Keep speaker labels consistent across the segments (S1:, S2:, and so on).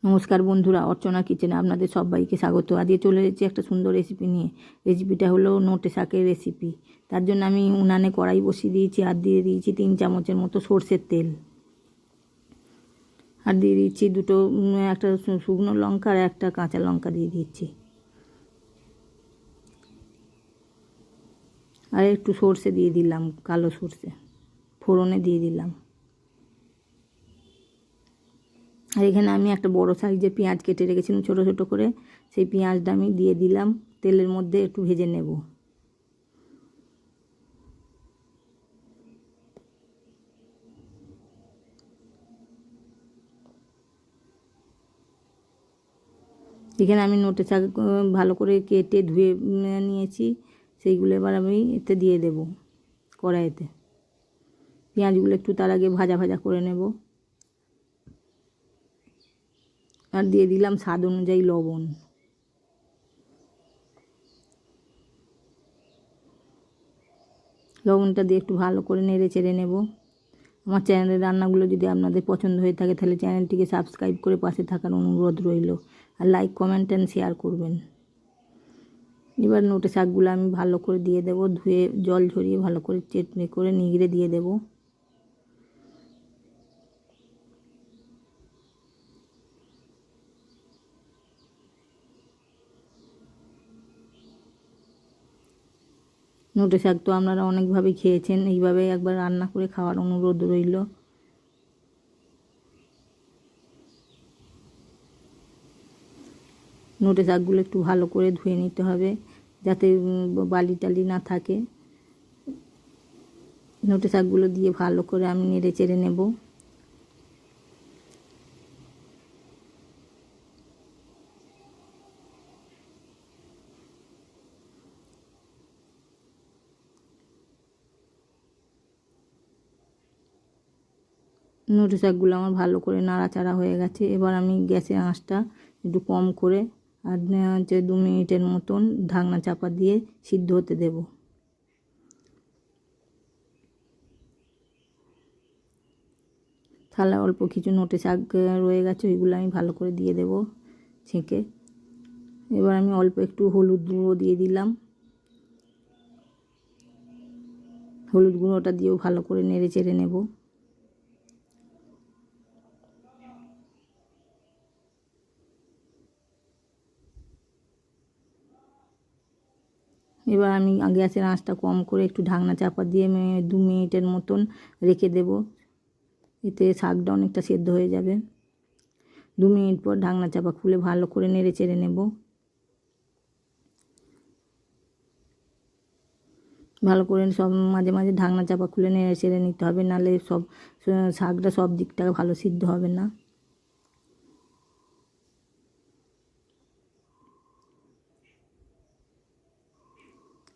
S1: নমস্কার বন্ধুরা, অর্চনা কিচেনে আপনাদের সবাইকে স্বাগত। আজকে চলে এসেছি একটা সুন্দর রেসিপি নিয়ে। রেসিপিটা হলো নোটে শাকের রেসিপি। তার জন্য আমি উনানে কড়াই বসিয়ে দিয়েছি আর দিয়ে দিয়েছি 3 চামচের মতো সর্ষের তেল, আর দিয়ে দিচ্ছি একটা শুকনো লঙ্কা আর একটা কাঁচা লঙ্কা দিয়ে দিচ্ছি, আর একটু সর্ষে দিয়ে দিলাম, কালো সর্ষে ফোড়নে দিয়ে দিলাম। আর এখানে আমি একটা বড় সাইজের পেঁয়াজ কেটে রেখেছিলাম ছোটো ছোটো করে, সেই পেঁয়াজটা আমি দিয়ে দিলাম, তেলের মধ্যে একটু ভেজে নেব। এখানে আমি নোটে শাক ভালো করে কেটে ধুয়ে নিয়েছি, সেইগুলো এবার আমি এতে দিয়ে দেব কড়াইতে। পেঁয়াজগুলো একটু তার আগে ভাজা ভাজা করে নেব, আর দিয়ে দিলাম স্বাদ অনুযায়ী লবণ। লবণটা দিয়ে একটু ভালো করে নেড়ে চেড়ে নেব। আমার চ্যানেলের রান্নাগুলো যদি আপনাদের পছন্দ হয়ে থাকে তাহলে চ্যানেলটিকে সাবস্ক্রাইব করে পাশে থাকার অনুরোধ রইল, আর লাইক কমেন্ট অ্যান্ড শেয়ার করবেন। এবার নোটে শাকগুলো আমি ভালো করে দিয়ে দেব, ধুয়ে জল ঝরিয়ে ভালো করে চেটনি করে নিগড়ে দিয়ে দেব। নোটে শাক তো আপনারা অনেকভাবে খেয়েছেন, এইভাবে একবার রান্না করে খাওয়ার অনুরোধ রইল। নোটে শাকগুলো একটু ভালো করে ধুয়ে নিতে হবে যাতে বালি টালি না থাকে। নোটে শাকগুলো দিয়ে ভালো করে আমি নেড়ে চেড়ে নেব। নোটে শাকগুলো আমার ভালো করে নাড়াচাড়া হয়ে গেছে। এবার আমি গ্যাসের আঁচটা একটু কম করে আর 2 মিনিটের মতন ঢাকনা চাপা দিয়ে সিদ্ধ হতে দেব। থালায় অল্প কিছু নোটে শাক রয়ে গেছে, ওইগুলো আমি ভালো করে দিয়ে দেব ছেঁকে। এবার আমি অল্প একটু হলুদ গুঁড়ো দিয়ে দিলাম। হলুদ গুঁড়োটা দিয়েও ভালো করে নেড়ে চেড়ে নেব। এবার আমি গ্যাসের আঁচটা কম করে একটু ঢাকনা চাপা দিয়ে 2 মিনিটের মতন রেখে দেব, এতে শাকটা অনেকটা সেদ্ধ হয়ে যাবে। 2 মিনিট পর ঢাকনা চাপা খুলে ভালো করে নেড়ে চেড়ে নেব। ভালো করে সব মাঝে মাঝে ঢাকনা চাপা খুলে নেড়ে চেড়ে নিতে হবে, নাহলে সব শাকটা সব দিকটা ভালো সিদ্ধ হবে না।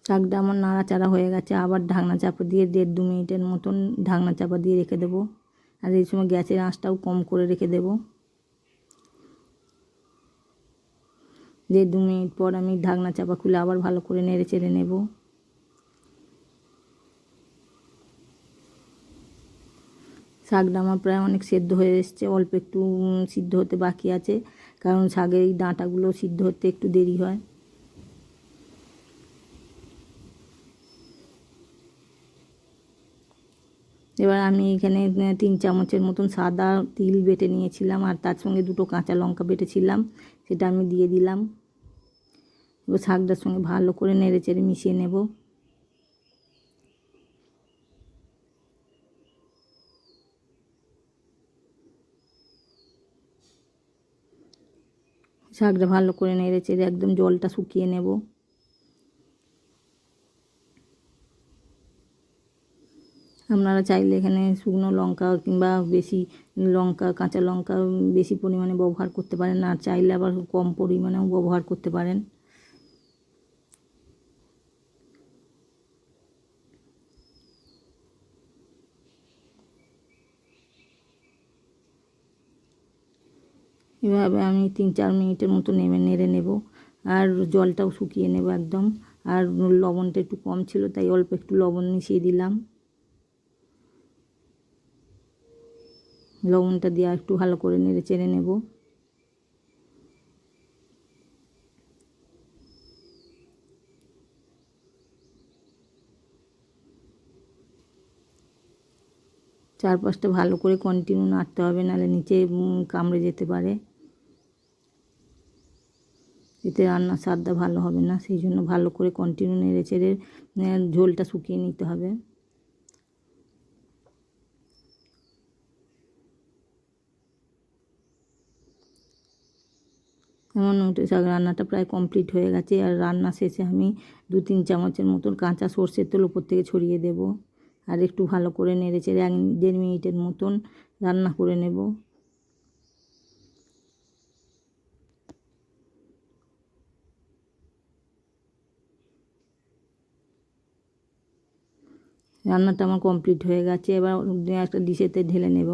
S1: শাকটা আমার নাড়াচাড়া হয়ে গেছে, আবার ঢাকনা চাপা দিয়ে 1.5-2 মিনিটের মতন ঢাকনা চাপা দিয়ে রেখে দেবো। আর এই সময় গ্যাসের আঁচটাও কম করে রেখে দেবো। 1.5-2 মিনিট পর আমি ঢাকনা চাপা খুলে আবার ভালো করে নেড়ে চেড়ে নেব। শাকটা আমার প্রায় অনেক সেদ্ধ হয়ে এসছে, অল্প একটু সিদ্ধ হতে বাকি আছে, কারণ শাকের এই ডাঁটাগুলো সিদ্ধ হতে একটু দেরি হয়। এবার আমি এখানে 3 চামচের মতন সাদা তিল বেটে নিয়েছিলাম, আর তার সঙ্গে 2টো কাঁচা লঙ্কা বেটেছিলাম, সেটা আমি দিয়ে দিলাম। এবার শাকটার সঙ্গে ভালো করে নেড়ে চেড়ে মিশিয়ে নেব। শাকটা ভালো করে নেড়ে চেড়ে একদম জলটা শুকিয়ে নেব। আপনারা চাইলে এখানে শুকনো লঙ্কা কিংবা বেশি লঙ্কা, কাঁচা লঙ্কা বেশি পরিমাণে ব্যবহার করতে পারেন, আর চাইলে আবার কম পরিমাণেও ব্যবহার করতে পারেন। এভাবে আমি 3-4 মিনিটের মতো নেড়ে নেব, আর জলটাও শুকিয়ে নেব একদম। আর লবণটা একটু কম ছিল, তাই অল্প একটু লবণ মিশিয়ে দিলাম। লবণটা দিয়ে একটু ভালো করে নেড়ে চেড়ে নেব। চারপাশটা ভালো করে কন্টিনিউ নাড়তে হবে, নাহলে নিচে কামড়ে যেতে পারে, এতে রান্নার স্বাদটা ভালো হবে না। সেই জন্য ভালো করে কন্টিনিউ নেড়ে চেড়ে ঝোলটা শুকিয়ে নিতে হবে। আমার নোটে শাক রান্নাটা প্রায় কমপ্লিট হয়ে গেছে। আর রান্না শেষে আমি 2-3 চামচের মতন কাঁচা সর্ষের তেল উপর থেকে ছড়িয়ে দেব। আর একটু ভালো করে নেড়ে চেড়ে 1-1.5 মিনিটের মতন রান্না করে নেব। রান্নাটা আমার কমপ্লিট হয়ে গেছে। এবার একটা ডিশেতে ঢেলে নেব।